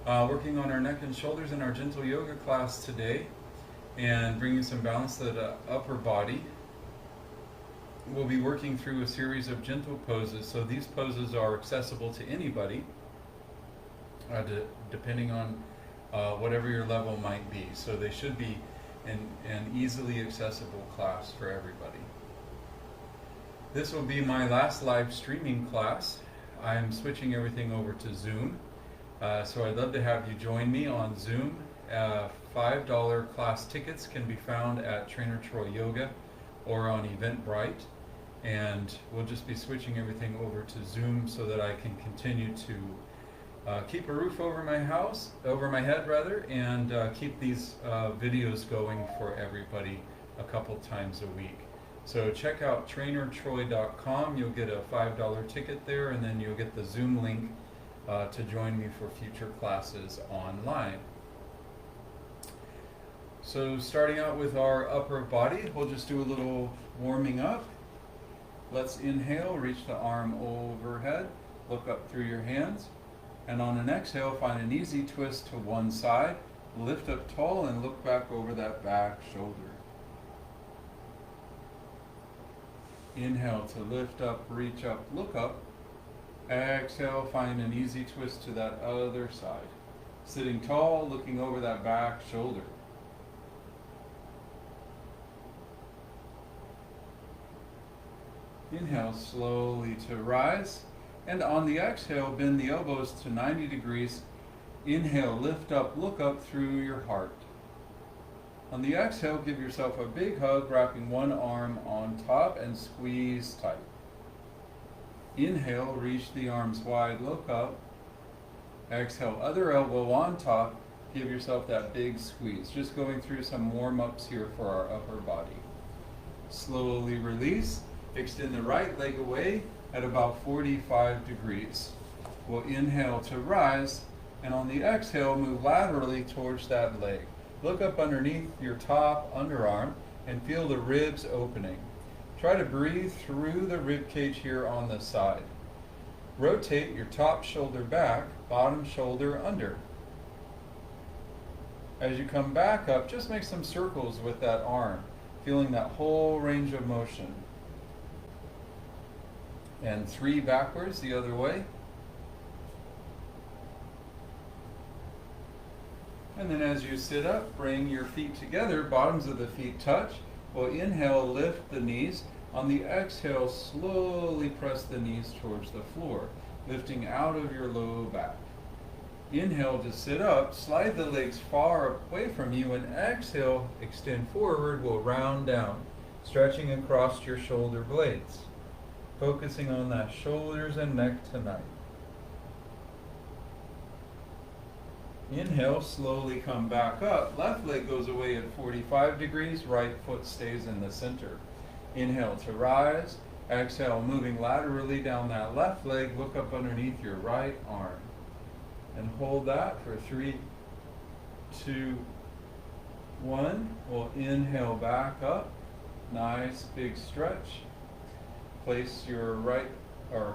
Working on our neck and shoulders in our gentle yoga class today and bringing some balance to the upper body. We'll be working through a series of gentle poses, so these poses are accessible to anybody depending on whatever your level might be. So they should be an easily accessible class for everybody. This will be my last live streaming class. I'm switching everything over to Zoom. So I'd love to have you join me on Zoom. $5 class tickets can be found at Trainer Troy Yoga or on Eventbrite. And we'll just be switching everything over to Zoom so that I can continue to keep a roof over my house, over my head rather, and keep these videos going for everybody a couple times a week. So check out trainertroy.com. You'll get a $5 ticket there, and then you'll get the Zoom link to join me for future classes online. So starting out with our upper body, we'll just do a little warming up. Let's inhale, reach the arm overhead, look up through your hands, and on an exhale, find an easy twist to one side, lift up tall and look back over that back shoulder. Inhale to lift up, reach up, look up. Exhale, find an easy twist to that other side. Sitting tall, looking over that back shoulder. Inhale slowly to rise, and on the exhale, bend the elbows to 90 degrees. Inhale, lift up, look up through your heart. On the exhale, give yourself a big hug, wrapping one arm on top and squeeze tight. Inhale, reach the arms wide, look up. Exhale, other elbow on top, give yourself that big squeeze. Just going through some warm-ups here for our upper body. Slowly release. Extend the right leg away at about 45 degrees. We'll inhale to rise, and on the exhale, move laterally towards that leg. Look up underneath your top underarm and feel the ribs opening. Try to breathe through the rib cage here on the side. Rotate your top shoulder back, bottom shoulder under. As you come back up, just make some circles with that arm, feeling that whole range of motion. And 3 backwards the other way. And then as you sit up, bring your feet together, bottoms of the feet touch. We'll inhale, lift the knees. On the exhale, slowly press the knees towards the floor, lifting out of your low back. Inhale to sit up, slide the legs far away from you, and exhale, extend forward, we'll round down, stretching across your shoulder blades. Focusing on that shoulders and neck tonight. Inhale, slowly come back up. Left leg goes away at 45 degrees, right foot stays in the center. Inhale to rise. Exhale, moving laterally down that left leg, look up underneath your right arm. And hold that for 3, 2, 1. We'll inhale back up. Nice big stretch. Place your right, or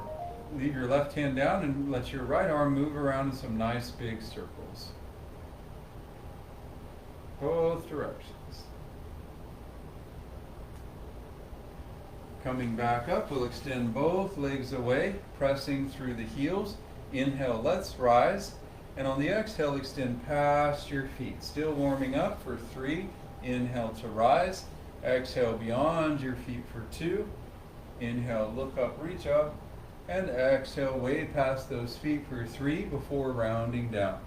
leave your left hand down and let your right arm move around in some nice big circles. Both directions. Coming back up, we'll extend both legs away, pressing through the heels. Inhale, let's rise. And on the exhale, extend past your feet. Still warming up for 3. Inhale to rise. Exhale beyond your feet for 2. Inhale, look up, reach up, and exhale, way past those feet for 3 before rounding down.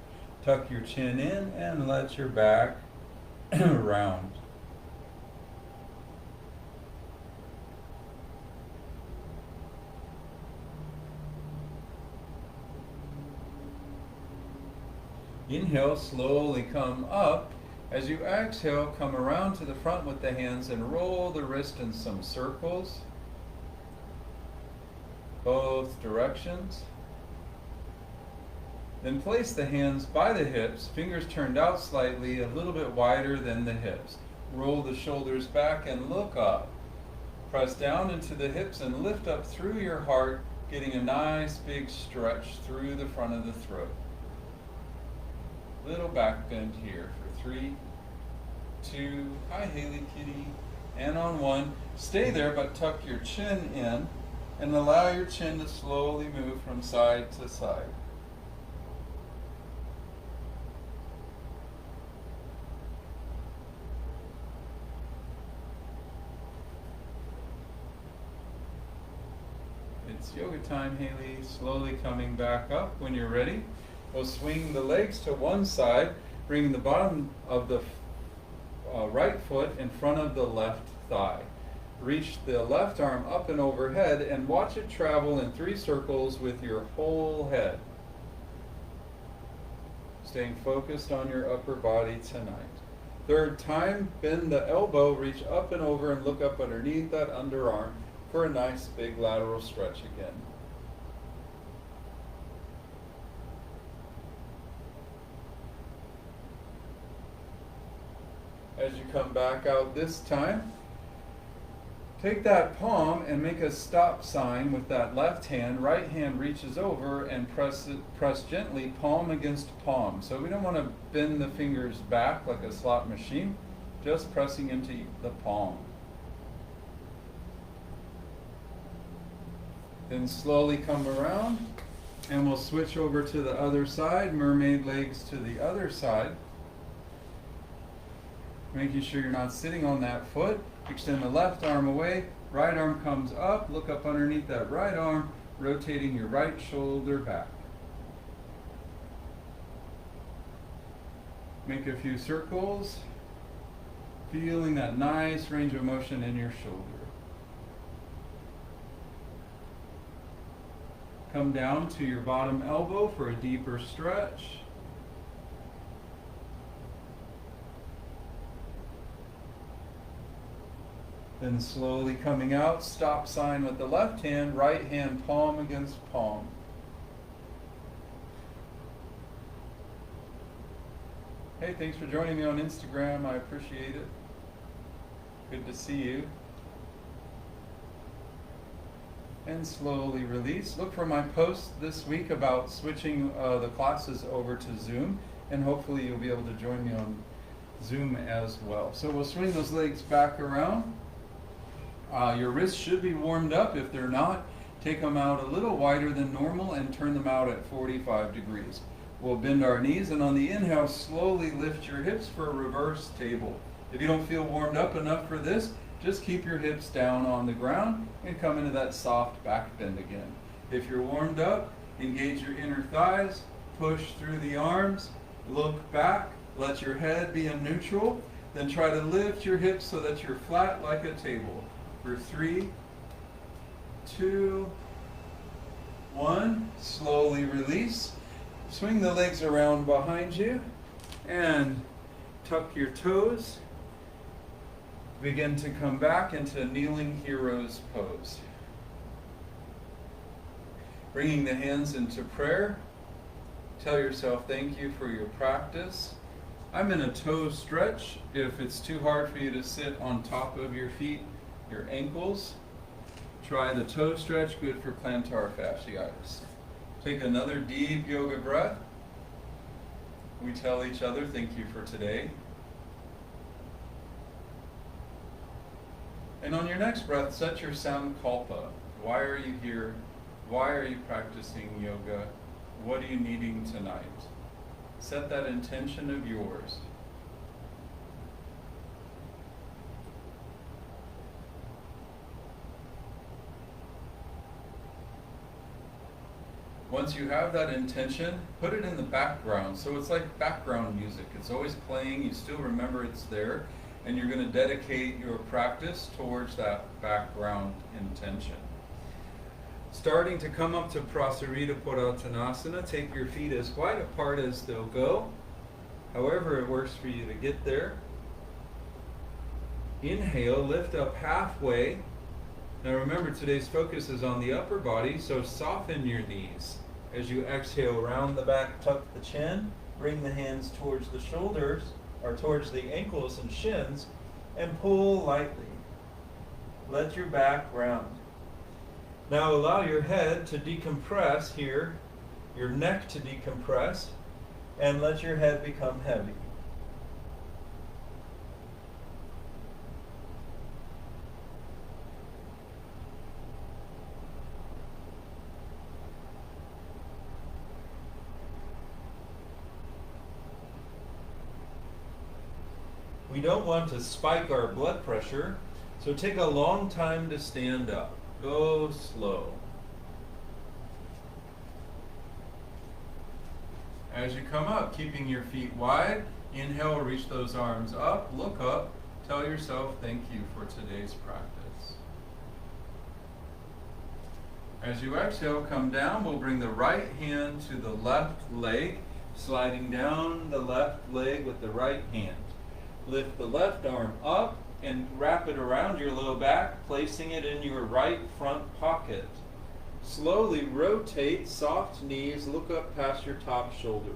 Tuck your chin in and let your back round. Inhale, slowly come up. As you exhale, come around to the front with the hands and roll the wrist in some circles. Both directions. Then place the hands by the hips, fingers turned out slightly, a little bit wider than the hips. Roll the shoulders back and look up. Press down into the hips and lift up through your heart, getting a nice big stretch through the front of the throat. Little back bend here for 3, 2, hi Haley Kitty, and on 1. Stay there, but tuck your chin in and allow your chin to slowly move from side to side. It's yoga time, Haley. Slowly coming back up. When you're ready, we'll swing the legs to one side, bring the bottom of the right foot in front of the left thigh. Reach the left arm up and overhead and watch it travel in 3 circles with your whole head. Staying focused on your upper body tonight. Third time, bend the elbow, reach up and over and look up underneath that underarm for a nice big lateral stretch again. As you come back out this time, take that palm and make a stop sign with that left hand. Right hand reaches over and press gently palm against palm. So we don't want to bend the fingers back like a slot machine, just pressing into the palm. Then slowly come around and we'll switch over to the other side, mermaid legs to the other side. Making sure you're not sitting on that foot. Extend the left arm away, right arm comes up, look up underneath that right arm, rotating your right shoulder back. Make a few circles, feeling that nice range of motion in your shoulder. Come down to your bottom elbow for a deeper stretch. Then slowly coming out, stop sign with the left hand, right hand palm against palm. Hey, thanks for joining me on Instagram. I appreciate it. Good to see you. And slowly release. Look for my post this week about switching the classes over to Zoom, and hopefully you'll be able to join me on Zoom as well. So we'll swing those legs back around. Your wrists should be warmed up. If they're not, take them out a little wider than normal and turn them out at 45 degrees. We'll bend our knees, and on the inhale, slowly lift your hips for a reverse table. If you don't feel warmed up enough for this, just keep your hips down on the ground and come into that soft back bend again. If you're warmed up, engage your inner thighs, push through the arms, look back, let your head be in neutral, then try to lift your hips so that you're flat like a table. For 3, 2, 1, slowly release. Swing the legs around behind you and tuck your toes. Begin to come back into kneeling hero's pose. Bringing the hands into prayer. Tell yourself thank you for your practice. I'm in a toe stretch. If it's too hard for you to sit on top of your feet, your ankles, try the toe stretch, good for plantar fasciitis. Take another deep yoga breath. We tell each other thank you for today. And on your next breath, set your sankalpa. Why are you here? Why are you practicing yoga? What are you needing tonight? Set that intention of yours. Once you have that intention, put it in the background. So it's like background music. It's always playing, you still remember it's there, and you're going to dedicate your practice towards that background intention. Starting to come up to Prasarita Padottanasana, take your feet as wide apart as they'll go, however it works for you to get there. Inhale, lift up halfway. Now remember, today's focus is on the upper body, so soften your knees. As you exhale, round the back, tuck the chin, bring the hands towards the shoulders, or towards the ankles and shins, and pull lightly. Let your back round. Now allow your head to decompress here, your neck to decompress, and let your head become heavy. We don't want to spike our blood pressure, so take a long time to stand up. Go slow. As you come up, keeping your feet wide, inhale, reach those arms up, look up, tell yourself thank you for today's practice. As you exhale, come down. We'll bring the right hand to the left leg, sliding down the left leg with the right hand. Lift the left arm up and wrap it around your low back, placing it in your right front pocket. Slowly rotate, soft knees, look up past your top shoulder.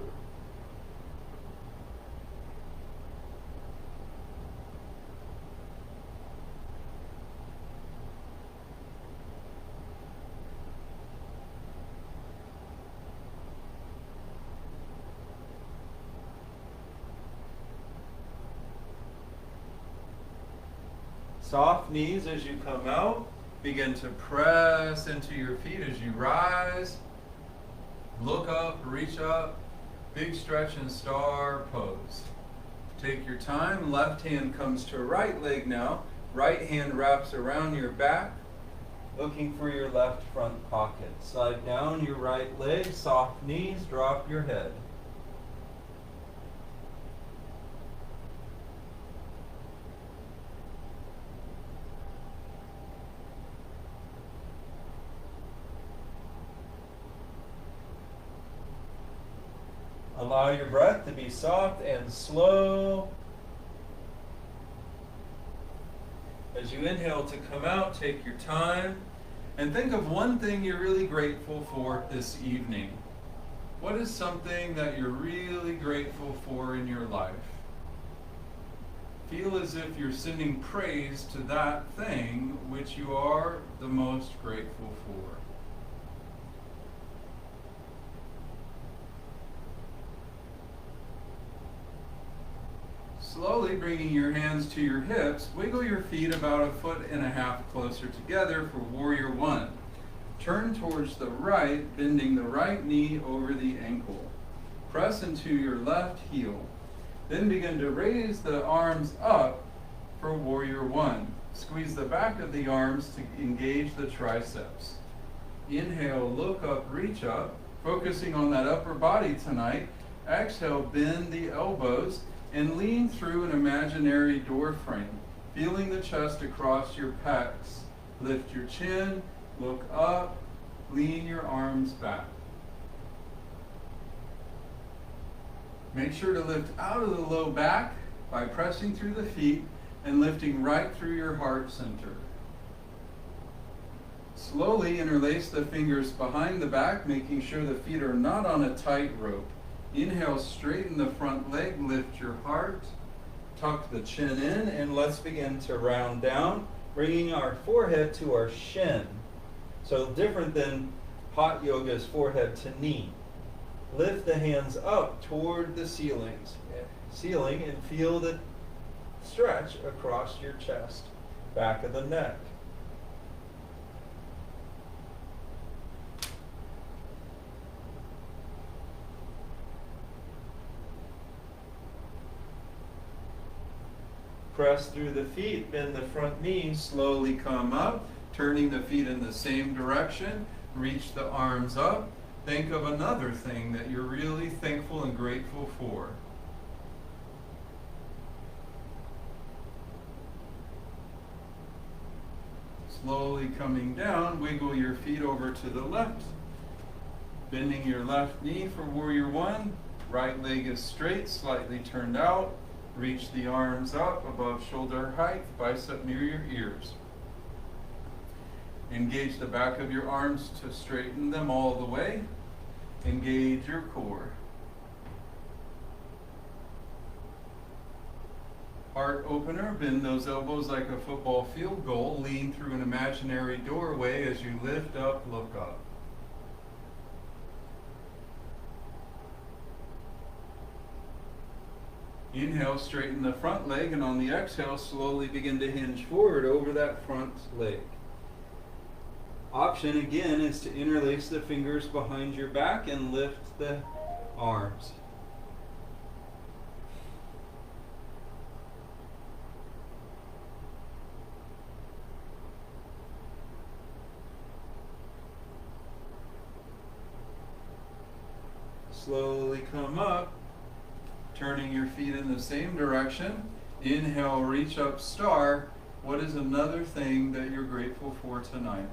Soft knees as you come out. Begin to press into your feet as you rise. Look up, reach up. Big stretch and star pose. Take your time. Left hand comes to right leg now. Right hand wraps around your back, looking for your left front pocket. Slide down your right leg. Soft knees. Drop your head. Allow your breath to be soft and slow. As you inhale to come out, take your time and think of one thing you're really grateful for this evening. What is something that you're really grateful for in your life? Feel as if you're sending praise to that thing which you are the most grateful for. Slowly bringing your hands to your hips, wiggle your feet about 1.5 feet closer together for Warrior One. Turn towards the right, bending the right knee over the ankle. Press into your left heel. Then begin to raise the arms up for Warrior One. Squeeze the back of the arms to engage the triceps. Inhale, look up, reach up, focusing on that upper body tonight. Exhale, bend the elbows and lean through an imaginary door frame, feeling the chest across your pecs. Lift your chin, look up, lean your arms back. Make sure to lift out of the low back by pressing through the feet and lifting right through your heart center. Slowly interlace the fingers behind the back, making sure the feet are not on a tight rope. Inhale, straighten the front leg, lift your heart, tuck the chin in, and let's begin to round down, bringing our forehead to our shin. So different than hot yoga's forehead to knee. Lift the hands up toward the ceiling and feel the stretch across your chest, back of the neck. Press through the feet, bend the front knee, slowly come up, turning the feet in the same direction, reach the arms up. Think of another thing that you're really thankful and grateful for. Slowly coming down, wiggle your feet over to the left, bending your left knee for Warrior One. Right leg is straight, slightly turned out. Reach the arms up above shoulder height, bicep near your ears. Engage the back of your arms to straighten them all the way. Engage your core. Heart opener, bend those elbows like a football field goal. Lean through an imaginary doorway as you lift up, look up. Inhale, straighten the front leg, and on the exhale, slowly begin to hinge forward over that front leg. Option again is to interlace the fingers behind your back and lift the arms. Slowly come up, turning your feet in the same direction. Inhale, reach up, star. What is another thing that you're grateful for tonight?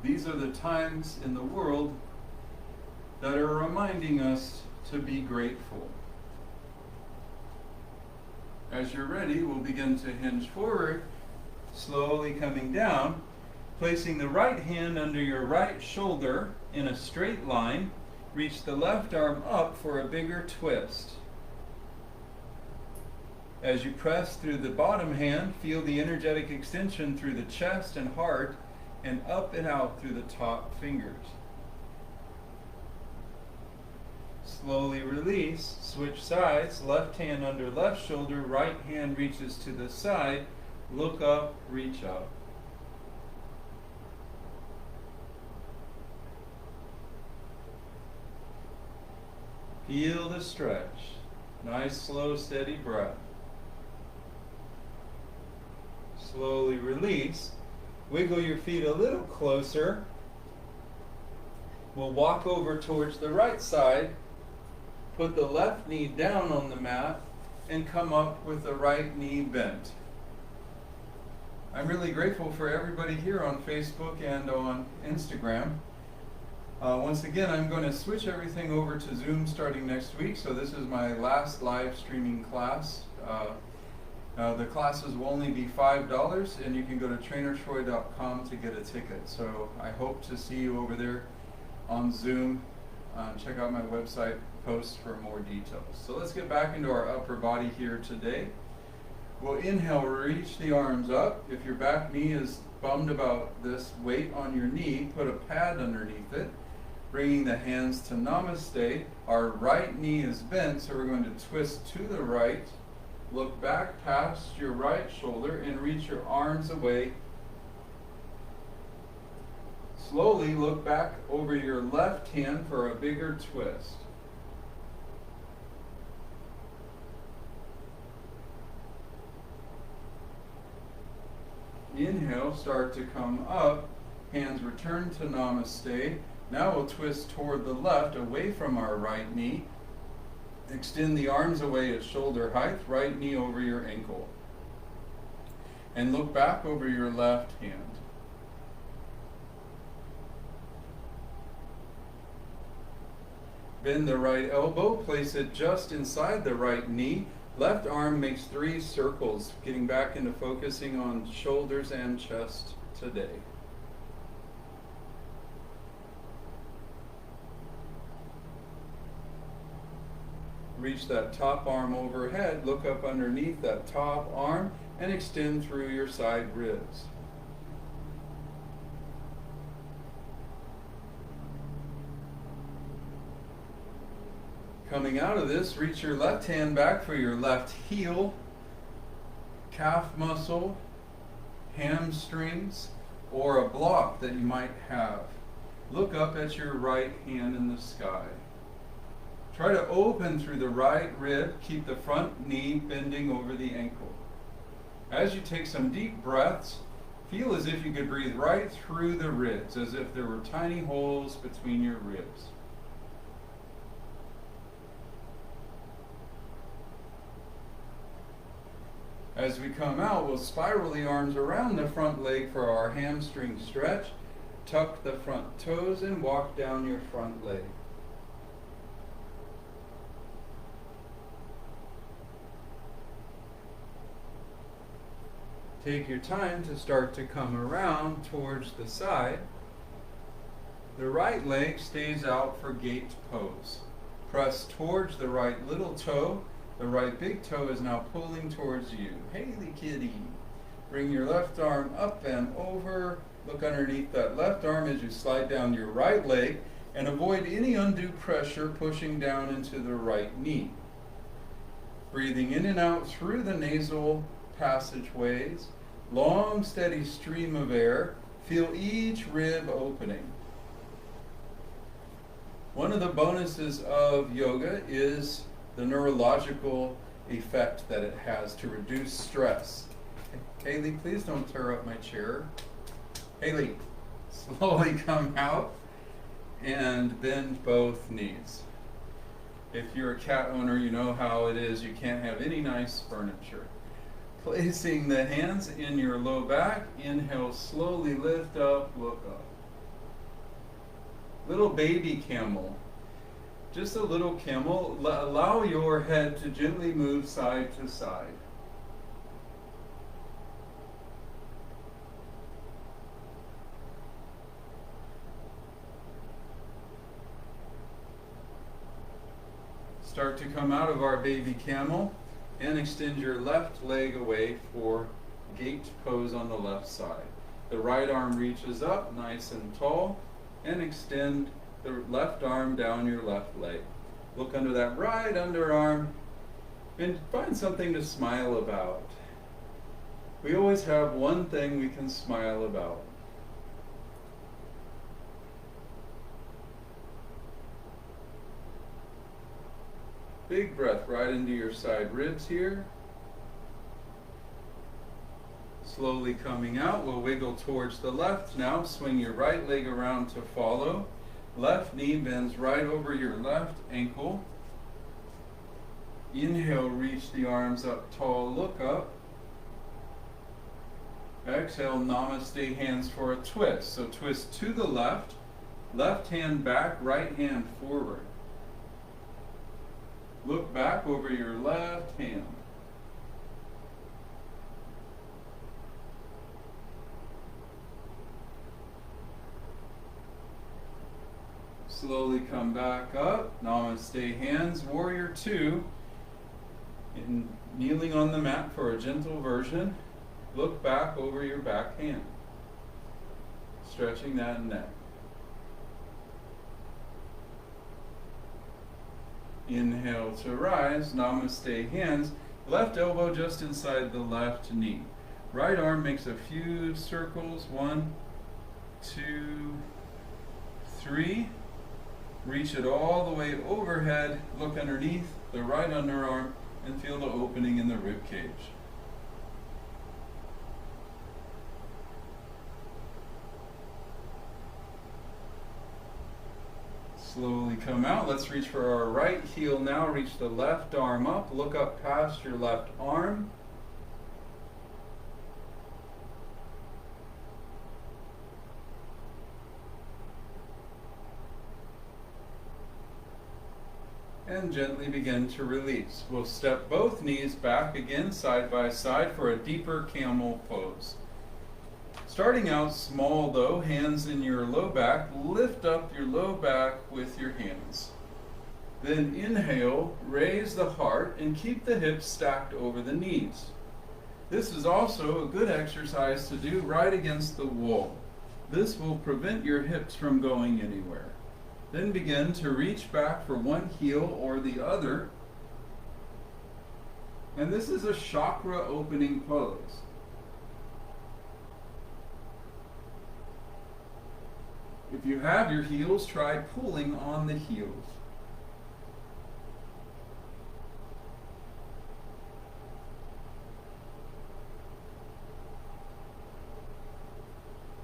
These are the times in the world that are reminding us to be grateful. As you're ready, we'll begin to hinge forward, slowly coming down, placing the right hand under your right shoulder in a straight line. Reach the left arm up for a bigger twist. As you press through the bottom hand, feel the energetic extension through the chest and heart, and up and out through the top fingers. Slowly release, switch sides, left hand under left shoulder, right hand reaches to the side, look up, reach up. Feel the stretch. Nice, slow, steady breath. Slowly release. Wiggle your feet a little closer. We'll walk over towards the right side. Put the left knee down on the mat and come up with the right knee bent. I'm really grateful for everybody here on Facebook and on Instagram. Once again, I'm going to switch everything over to Zoom starting next week, so this is my last live streaming class. The classes will only be $5, and you can go to trainertroy.com to get a ticket. So I hope to see you over there on Zoom. Check out my website post for more details. So let's get back into our upper body here today. We'll inhale, reach the arms up. If your back knee is bummed about this weight on your knee, put a pad underneath it. Bringing the hands to Namaste. Our right knee is bent, so we're going to twist to the right. Look back past your right shoulder and reach your arms away. Slowly look back over your left hand for a bigger twist. Inhale, start to come up. Hands return to Namaste. Now we'll twist toward the left, away from our right knee. Extend the arms away at shoulder height, right knee over your ankle. And look back over your left hand. Bend the right elbow, place it just inside the right knee. Left arm makes 3 circles, getting back into focusing on shoulders and chest today. Reach that top arm overhead, look up underneath that top arm, and extend through your side ribs. Coming out of this, reach your left hand back for your left heel, calf muscle, hamstrings, or a block that you might have. Look up at your right hand in the sky. Try to open through the right rib, keep the front knee bending over the ankle. As you take some deep breaths, feel as if you could breathe right through the ribs, as if there were tiny holes between your ribs. As we come out, we'll spiral the arms around the front leg for our hamstring stretch. Tuck the front toes and walk down your front leg. Take your time to start to come around towards the side. The right leg stays out for gate pose. Press towards the right little toe. The right big toe is now pulling towards you. Haley kitty. Bring your left arm up and over. Look underneath that left arm as you slide down your right leg. And avoid any undue pressure pushing down into the right knee. Breathing in and out through the nasal passageways, long steady stream of air. Feel each rib opening. One of the bonuses of yoga is the neurological effect that it has to reduce stress. Haley, please don't tear up my chair. Haley, slowly come out and bend both knees. If you're a cat owner, you know how it is. You can't have any nice furniture. Placing the hands in your low back. Inhale, slowly lift up, look up. Little baby camel. Just a little camel. Allow your head to gently move side to side. Start to come out of our baby camel and extend your left leg away for gate pose on the left side. The right arm reaches up nice and tall and extend the left arm down your left leg. Look under that right underarm and find something to smile about. We always have one thing we can smile about. Big breath right into your side ribs here. Slowly coming out, we'll wiggle towards the left now. Swing your right leg around to follow. Left knee bends right over your left ankle. Inhale, reach the arms up tall, look up. Exhale, namaste, hands for a twist. So twist to the left, left hand back, right hand forward. Look back over your left hand. Slowly come back up. Namaste, hands, warrior two. And kneeling on the mat for a gentle version. Look back over your back hand. Stretching that neck. Inhale to rise, namaste, hands, left elbow just inside the left knee. Right arm makes a few circles, 1, 2, 3. Reach it all the way overhead, look underneath the right underarm and feel the opening in the rib cage. Slowly come out. Let's reach for our right heel now. Reach the left arm up. Look up past your left arm. And gently begin to release. We'll step both knees back again side by side for a deeper camel pose. Starting out small though, hands in your low back, lift up your low back with your hands. Then inhale, raise the heart and keep the hips stacked over the knees. This is also a good exercise to do right against the wall. This will prevent your hips from going anywhere. Then begin to reach back for one heel or the other. And this is a chakra opening pose. If you have your heels, try pulling on the heels.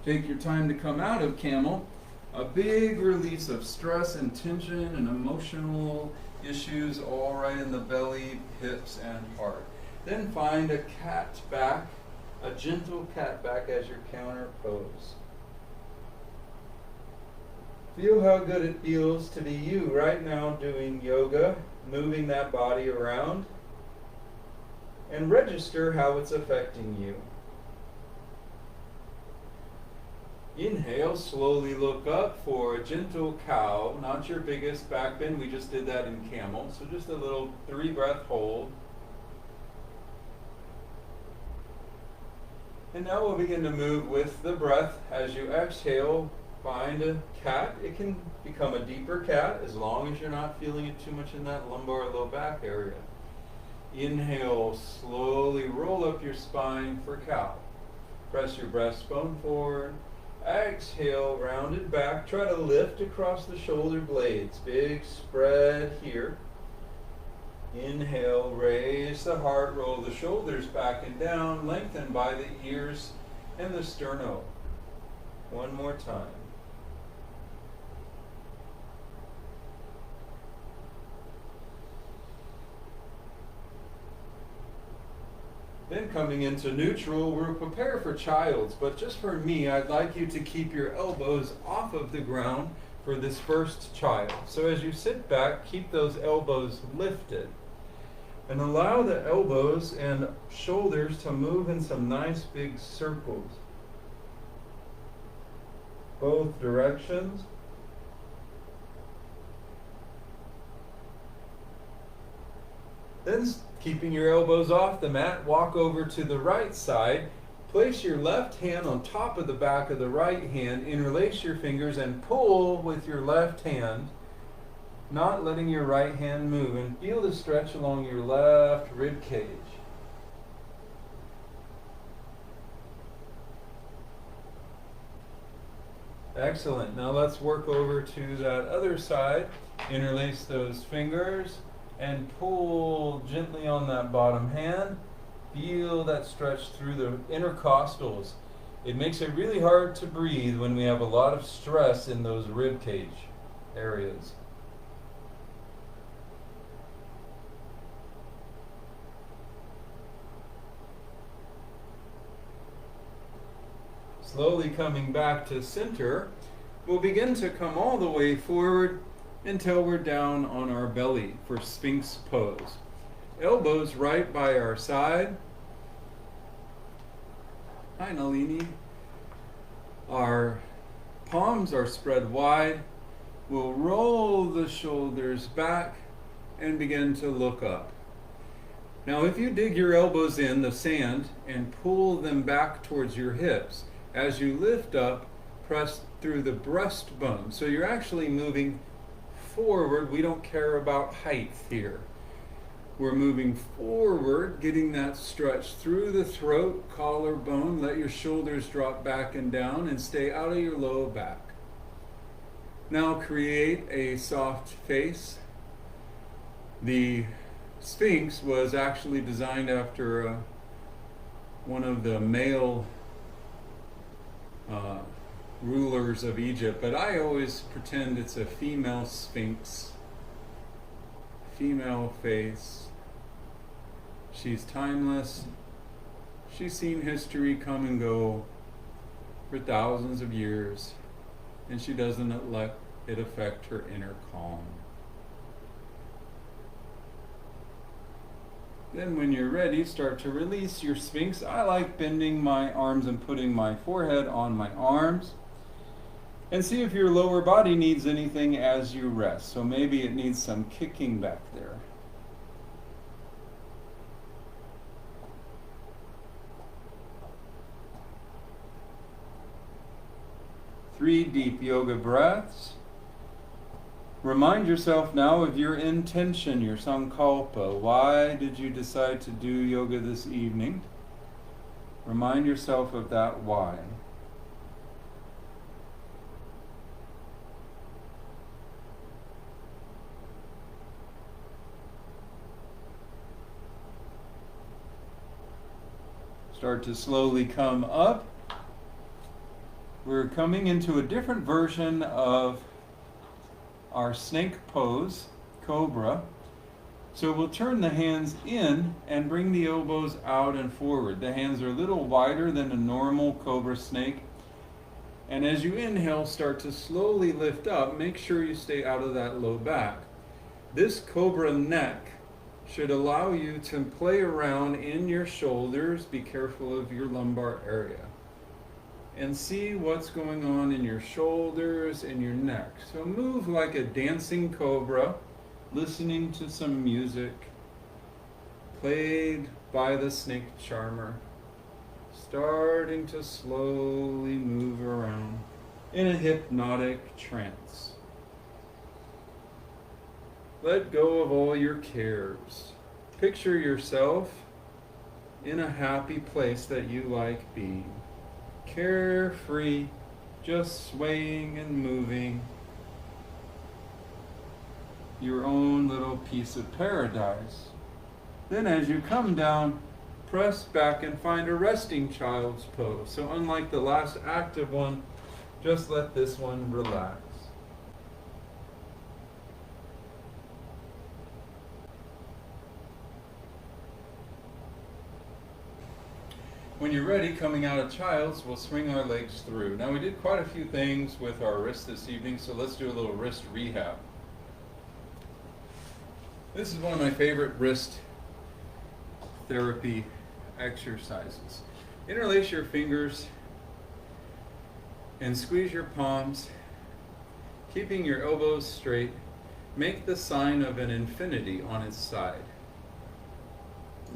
Take your time to come out of camel. A big release of stress and tension and emotional issues all right in the belly, hips, and heart. Then find a cat back, a gentle cat back as your counter pose. Feel how good it feels to be you right now doing yoga, moving that body around, and register how it's affecting you. Inhale, slowly look up for a gentle cow, not your biggest back bend. We just did that in camel, so just a little 3-breath hold. And now we'll begin to move with the breath. As you exhale, Find a cat. It can become a deeper cat as long as you're not feeling it too much in that lumbar low back area. Inhale, slowly roll up your spine for cow. Press your breastbone forward. Exhale, rounded back. Try to lift across the shoulder blades. Big spread here. Inhale, raise the heart, roll the shoulders back and down, lengthen by the ears and the sternum. One more time. Then coming into neutral, we'll prepare for child's, but just for me, I'd like you to keep your elbows off of the ground for this first child. So as you sit back, keep those elbows lifted. And allow the elbows and shoulders to move in some nice big circles. Both directions. Then, keeping your elbows off the mat, walk over to the right side. Place your left hand on top of the back of the right hand, interlace your fingers and pull with your left hand, not letting your right hand move, and feel the stretch along your left rib cage. Excellent. Now let's work over to that other side. Interlace those fingers and pull gently on that bottom hand. Feel that stretch through the intercostals. It makes it really hard to breathe when we have a lot of stress in those rib cage areas. Slowly coming back to center, we'll begin to come all the way forward until we're down on our belly for Sphinx pose. Elbows right by our side. Hi, Nalini. Our palms are spread wide. We'll roll the shoulders back and begin to look up. Now, if you dig your elbows in the sand and pull them back towards your hips, as you lift up, press through the breastbone. So you're actually moving forward. We don't care about height here. We're moving forward, getting that stretch through the throat, collarbone. Let your shoulders drop back and down and stay out of your low back. Now create a soft face. The Sphinx was actually designed after one of the male rulers of Egypt, but I always pretend it's a female Sphinx. Female face. She's timeless. She's seen history come and go for thousands of years, and she doesn't let it affect her inner calm. Then when you're ready, start to release your Sphinx. I like bending my arms and putting my forehead on my arms. And see if your lower body needs anything as you rest. So maybe it needs some kicking back there. Three deep yoga breaths. Remind yourself now of your intention, your sankalpa. Why did you decide to do yoga this evening? Remind yourself of that why. Start to slowly come up. We're coming into a different version of our snake pose, cobra. So we'll turn the hands in and bring the elbows out and forward. The hands are a little wider than a normal cobra snake. And as you inhale, start to slowly lift up. Make sure you stay out of that low back. This cobra neck should allow you to play around in your shoulders. Be careful of your lumbar area. And see what's going on in your shoulders and your neck. So move like a dancing cobra, listening to some music played by the snake charmer. Starting to slowly move around. in a hypnotic trance. Let go of all your cares. Picture yourself in a happy place that you like being. Carefree, just swaying and moving. Your own little piece of paradise. Then as you come down, press back and find a resting child's pose. So unlike the last active one, just let this one relax. When you're ready, coming out of child's, we'll swing our legs through. Now we did quite a few things with our wrists this evening, so let's do a little wrist rehab. This is one of my favorite wrist therapy exercises. Interlace your fingers and squeeze your palms, keeping your elbows straight. Make the sign of an infinity on its side.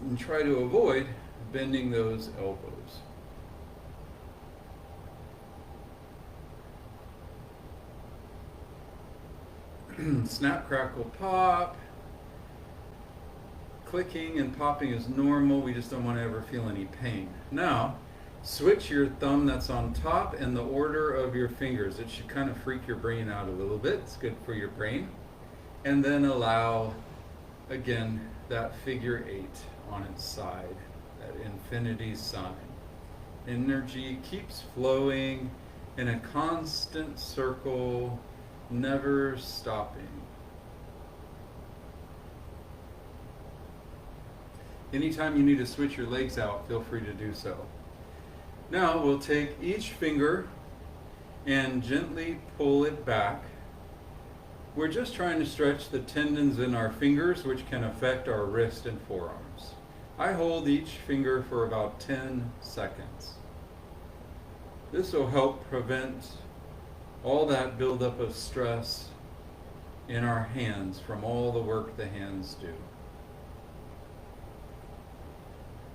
And try to avoid bending those elbows. Snap, crackle, pop. Clicking and popping is normal. We just don't want to ever feel any pain. Now, switch your thumb that's on top and the order of your fingers. It should kind of freak your brain out a little bit. It's good for your brain. And then allow, again, that figure 8 on its side, that infinity sign. Energy keeps flowing in a constant circle, never stopping. Anytime you need to switch your legs out, feel free to do so. Now we'll take each finger and gently pull it back. We're just trying to stretch the tendons in our fingers, which can affect our wrist and forearms. I hold each finger for about 10 seconds. This will help prevent all that buildup of stress in our hands from all the work the hands do.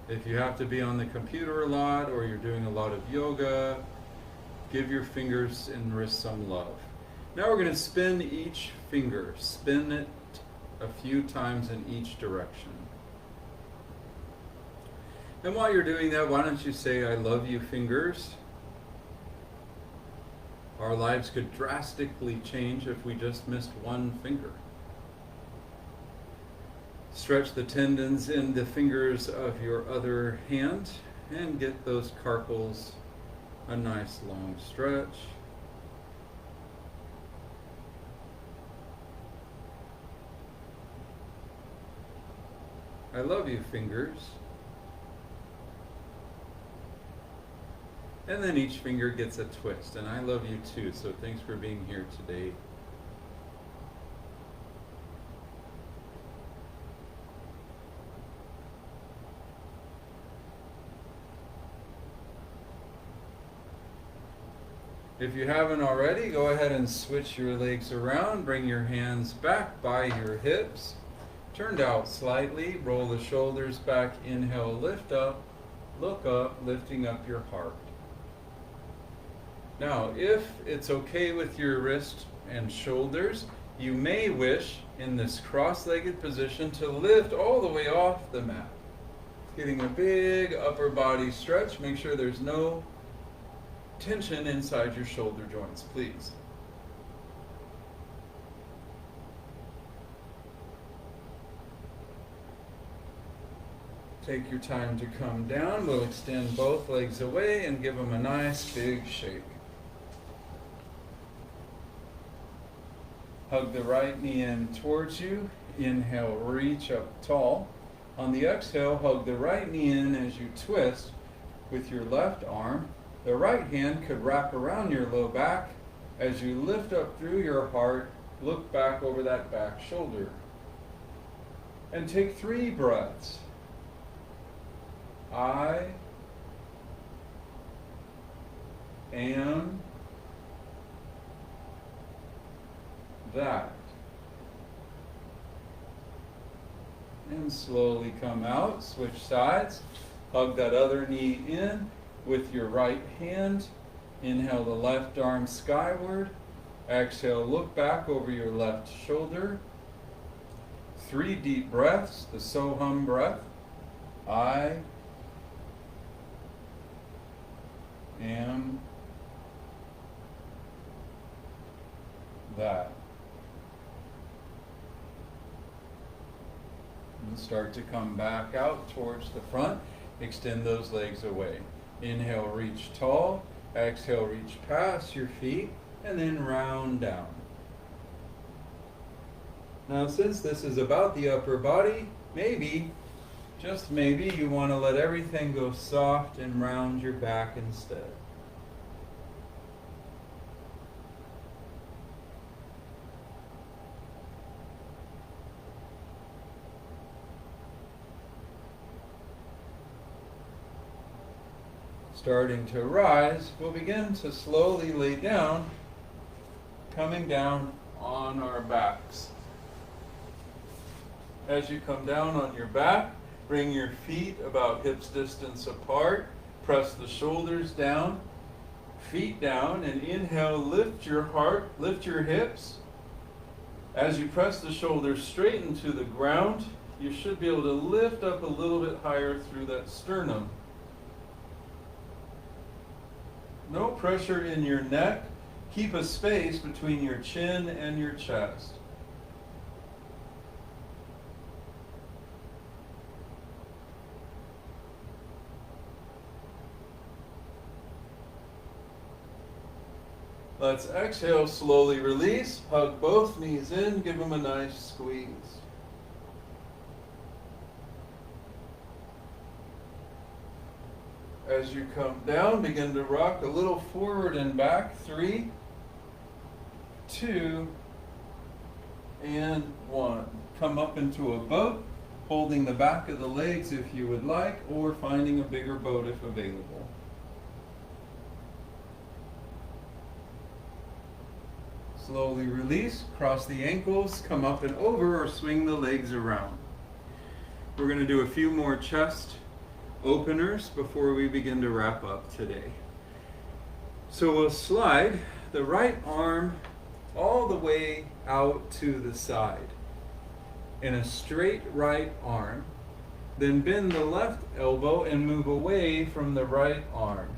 If you have to be on the computer a lot or you're doing a lot of yoga, give your fingers and wrists some love. Now we're going to spin each finger. Spin it a few times in each direction. And while you're doing that, why don't you say, "I love you," fingers? Our lives could drastically change if we just missed one finger. Stretch the tendons in the fingers of your other hand and get those carpals a nice long stretch. I love you, fingers. And then each finger gets a twist, and I love you too, so thanks for being here today. If you haven't already, go ahead and switch your legs around. Bring your hands back by your hips. Turned out slightly. Roll the shoulders back. Inhale, lift up. Look up, lifting up your heart. Now, if it's okay with your wrist and shoulders, you may wish in this cross-legged position to lift all the way off the mat. Getting a big upper body stretch. Make sure there's no tension inside your shoulder joints, please. Take your time to come down. We'll extend both legs away and give them a nice big shake. Hug the right knee in towards you. Inhale, reach up tall. On the exhale, hug the right knee in as you twist with your left arm. The right hand could wrap around your low back. As you lift up through your heart, look back over that back shoulder. And take 3 breaths. I am that. And slowly come out, switch sides. Hug that other knee in with your right hand. Inhale the left arm skyward. Exhale, look back over your left shoulder. 3 deep breaths, the So-Hum breath. I am that. And start to come back out towards the front. Extend those legs away. Inhale, reach tall. Exhale, reach past your feet, and then round down. Now, since this is about the upper body, maybe, just maybe, you want to let everything go soft and round your back instead. Starting to rise, we'll begin to slowly lay down, coming down on our backs. As you come down on your back, bring your feet about hips distance apart, press the shoulders down, feet down, and inhale, lift your heart, lift your hips. As you press the shoulders straight into the ground, you should be able to lift up a little bit higher through that sternum. No pressure in your neck. Keep a space between your chin and your chest. Let's exhale, slowly release. Hug both knees in, give them a nice squeeze. As you come down, begin to rock a little forward and back. 3, 2, and 1. Come up into a boat, holding the back of the legs if you would like, or finding a bigger boat if available. Slowly release, cross the ankles, come up and over, or swing the legs around. We're going to do a few more chest openers before we begin to wrap up today. So we'll slide the right arm all the way out to the side in a straight right arm. Then bend the left elbow and move away from the right arm.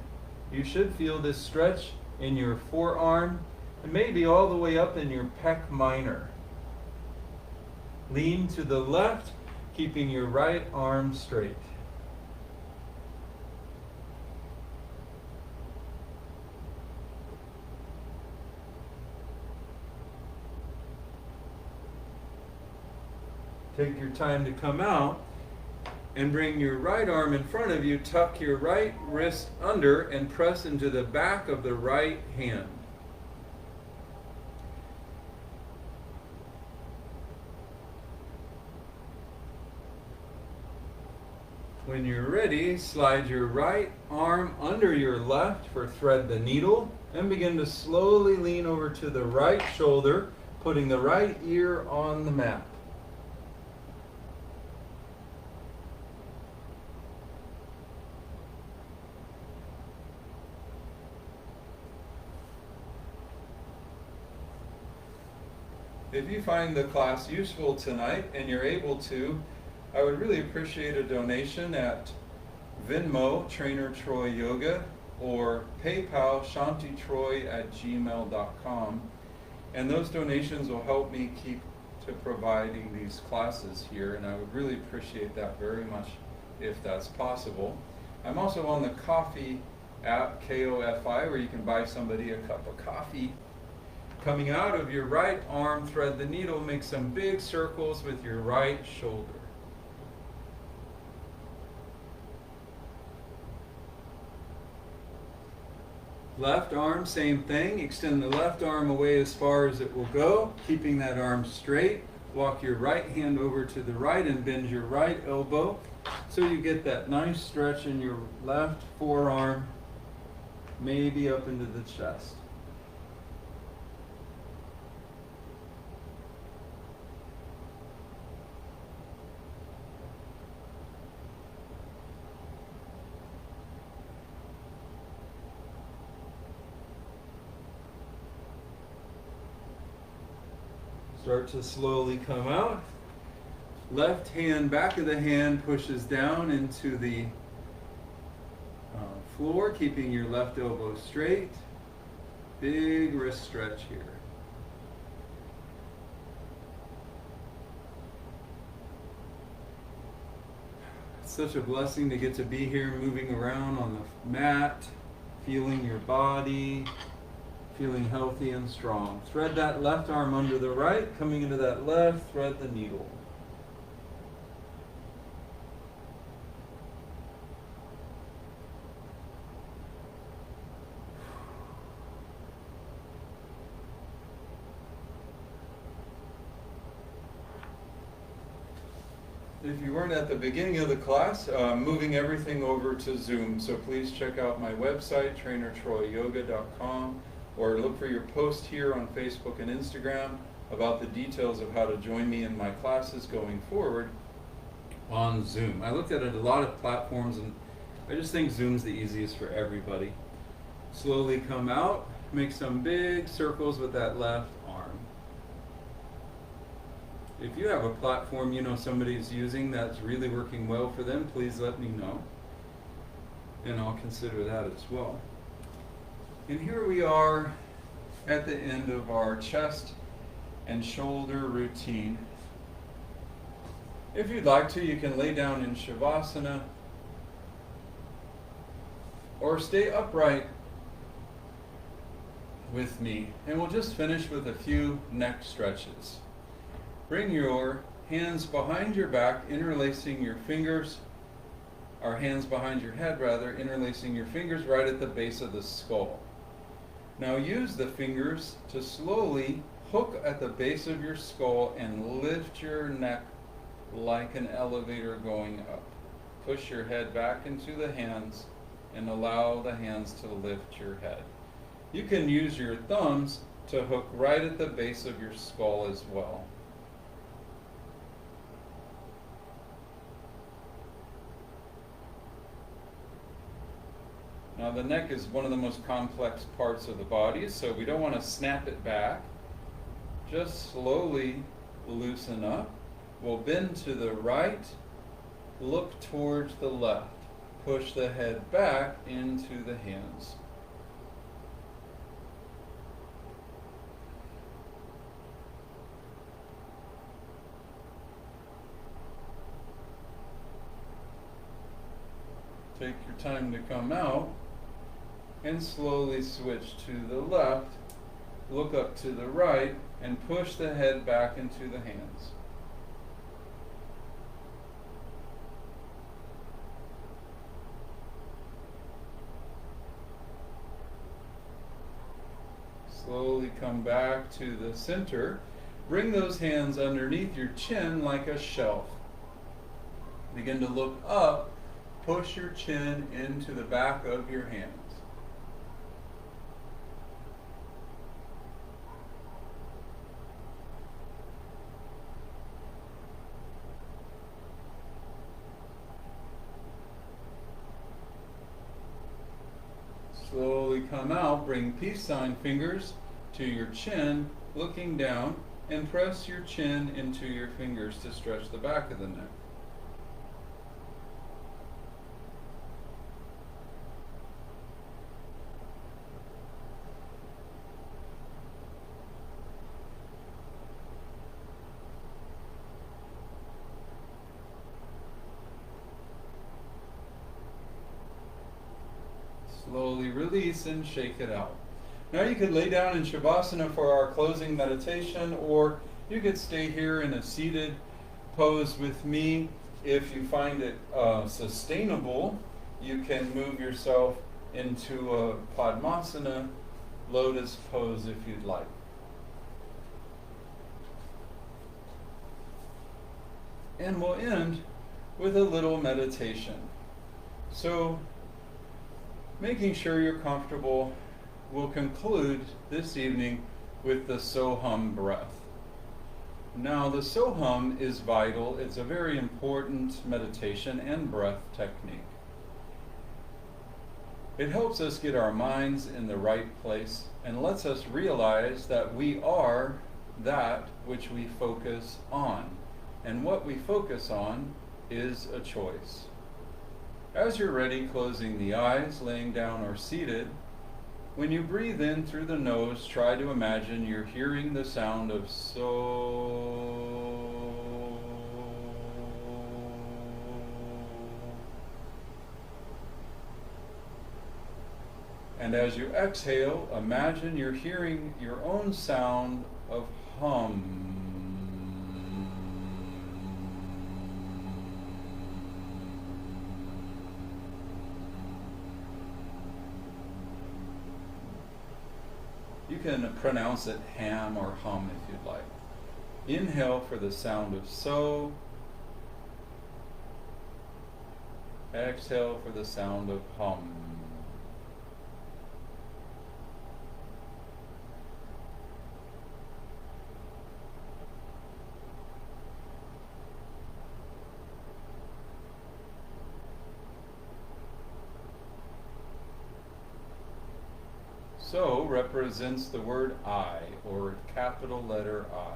You should feel this stretch in your forearm and maybe all the way up in your pec minor. Lean to the left, keeping your right arm straight. Take your time to come out and bring your right arm in front of you. Tuck your right wrist under and press into the back of the right hand. When you're ready, slide your right arm under your left for thread the needle and begin to slowly lean over to the right shoulder, putting the right ear on the mat. If you find the class useful tonight and you're able to, I would really appreciate a donation at Venmo, Trainer Troy Yoga, or PayPal, shantitroy@gmail.com. And those donations will help me keep to providing these classes here, and I would really appreciate that very much if that's possible. I'm also on the Coffee app, KOFI, where you can buy somebody a cup of coffee. Coming out of your right arm, thread the needle, make some big circles with your right shoulder. Left arm, same thing. Extend the left arm away as far as it will go, keeping that arm straight. Walk your right hand over to the right and bend your right elbow so you get that nice stretch in your left forearm, maybe up into the chest. Start to slowly come out. Left hand, back of the hand pushes down into the floor, keeping your left elbow straight. Big wrist stretch here. It's such a blessing to get to be here, moving around on the mat, feeling your body, feeling healthy and strong. Thread that left arm under the right, coming into that left, thread the needle. If you weren't at the beginning of the class, moving everything over to Zoom, so please check out my website, trainertroyyoga.com, or look for your post here on Facebook and Instagram about the details of how to join me in my classes going forward on Zoom. I looked at a lot of platforms and I just think Zoom's the easiest for everybody. Slowly come out, make some big circles with that left arm. If you have a platform you know somebody's using that's really working well for them, please let me know, and I'll consider that as well. And here we are at the end of our chest and shoulder routine. If you'd like to, you can lay down in Shavasana or stay upright with me, and we'll just finish with a few neck stretches. Bring your hands behind your back, interlacing your fingers, or hands behind your head rather, interlacing your fingers right at the base of the skull. Now use the fingers to slowly hook at the base of your skull and lift your neck like an elevator going up. Push your head back into the hands and allow the hands to lift your head. You can use your thumbs to hook right at the base of your skull as well. Now the neck is one of the most complex parts of the body, so we don't want to snap it back. Just slowly loosen up. We'll bend to the right, look towards the left. Push the head back into the hands. Take your time to come out and slowly switch to the left, look up to the right, and push the head back into the hands. Slowly come back to the center. Bring those hands underneath your chin like a shelf. Begin to look up. Push your chin into the back of your hands. Slowly come out, bring peace sign fingers to your chin, looking down, and press your chin into your fingers to stretch the back of the neck. Slowly release and shake it out. Now you could lay down in Shavasana for our closing meditation, or you could stay here in a seated pose with me. If you find it sustainable, you can move yourself into a Padmasana lotus pose if you'd like. And we'll end with a little meditation. So, making sure you're comfortable, we'll conclude this evening with the Soham breath. Now, the Soham is vital. It's a very important meditation and breath technique. It helps us get our minds in the right place and lets us realize that we are that which we focus on. And what we focus on is a choice. As you're ready, closing the eyes, laying down or seated, when you breathe in through the nose, try to imagine you're hearing the sound of so. And as you exhale, imagine you're hearing your own sound of hum. You can pronounce it ham or hum if you'd like. Inhale for the sound of so. Exhale for the sound of hum. So represents the word I, or capital letter I.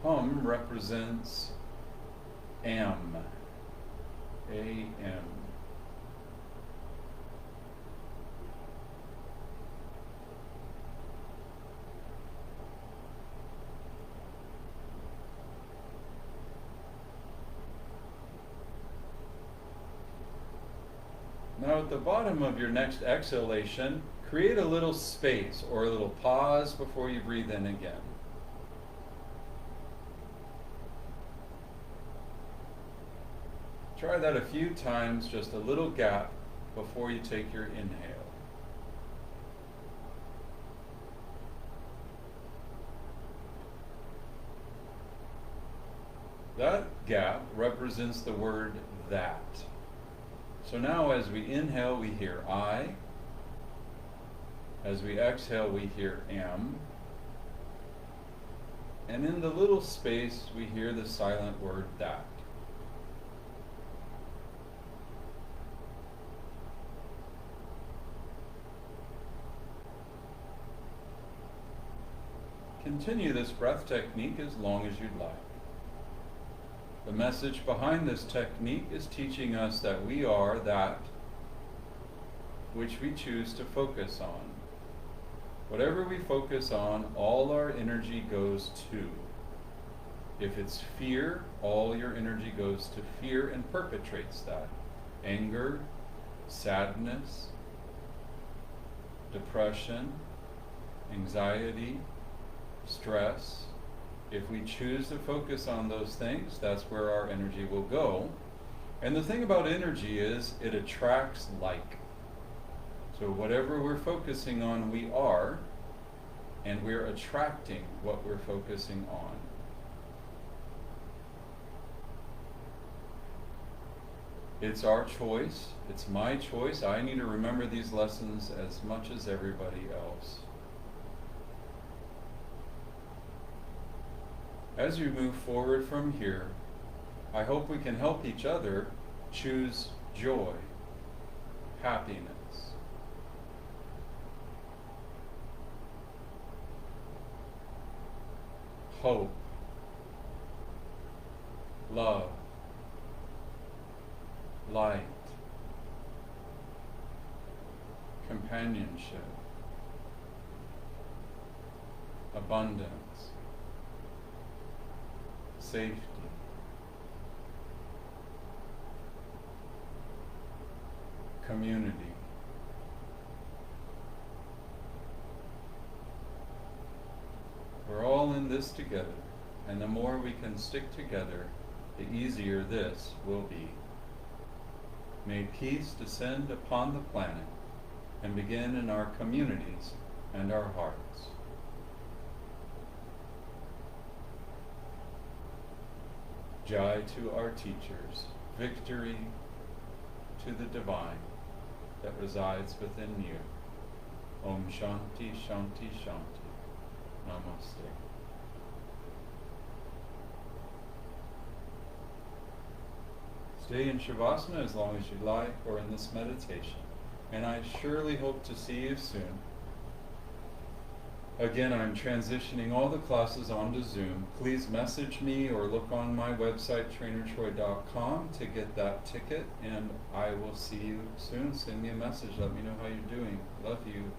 Hum represents am, A-M. Now at the bottom of your next exhalation, create a little space or a little pause before you breathe in again. Try that a few times, just a little gap before you take your inhale. That gap represents the word that. So now as we inhale, we hear I. As we exhale, we hear am. And in the little space, we hear the silent word that. Continue this breath technique as long as you'd like. The message behind this technique is teaching us that we are that which we choose to focus on. Whatever we focus on, all our energy goes to. If it's fear, all your energy goes to fear and perpetrates that. Anger, sadness, depression, anxiety, stress. If we choose to focus on those things, that's where our energy will go. And the thing about energy is it attracts like. So whatever we're focusing on, we are, and we're attracting what we're focusing on. It's our choice. It's my choice. I need to remember these lessons as much as everybody else. As we move forward from here, I hope we can help each other choose joy, happiness, hope, love, light, companionship, abundance, safety, community, we're all in this together, and the more we can stick together, the easier this will be. May peace descend upon the planet and begin in our communities and our hearts. Jai to our teachers, victory to the divine that resides within you. Om Shanti, Shanti, Shanti. Namaste. Stay in Shavasana as long as you like, or in this meditation. And I surely hope to see you soon. Again, I'm transitioning all the classes onto Zoom. Please message me or look on my website, trainertroy.com, to get that ticket, and I will see you soon. Send me a message. Let me know how you're doing. Love you.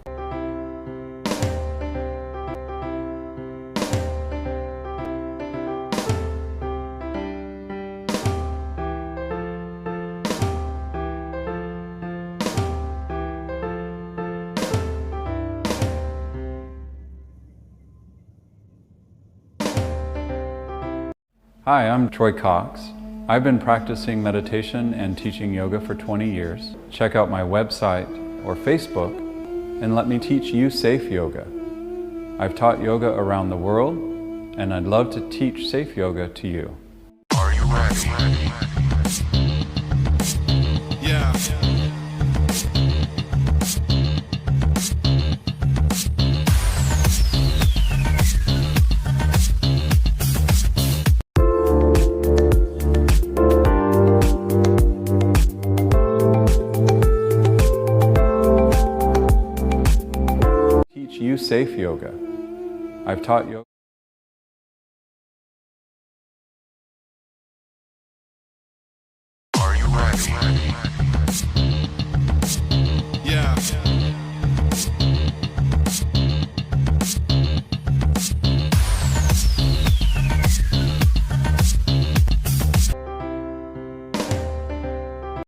Hi, I'm Troy Cox. I've been practicing meditation and teaching yoga for 20 years. Check out my website or Facebook and let me teach you safe yoga. I've taught yoga around the world, and I'd love to teach safe yoga to you. Are you ready? Yeah. Teach you safe yoga. I've taught yoga.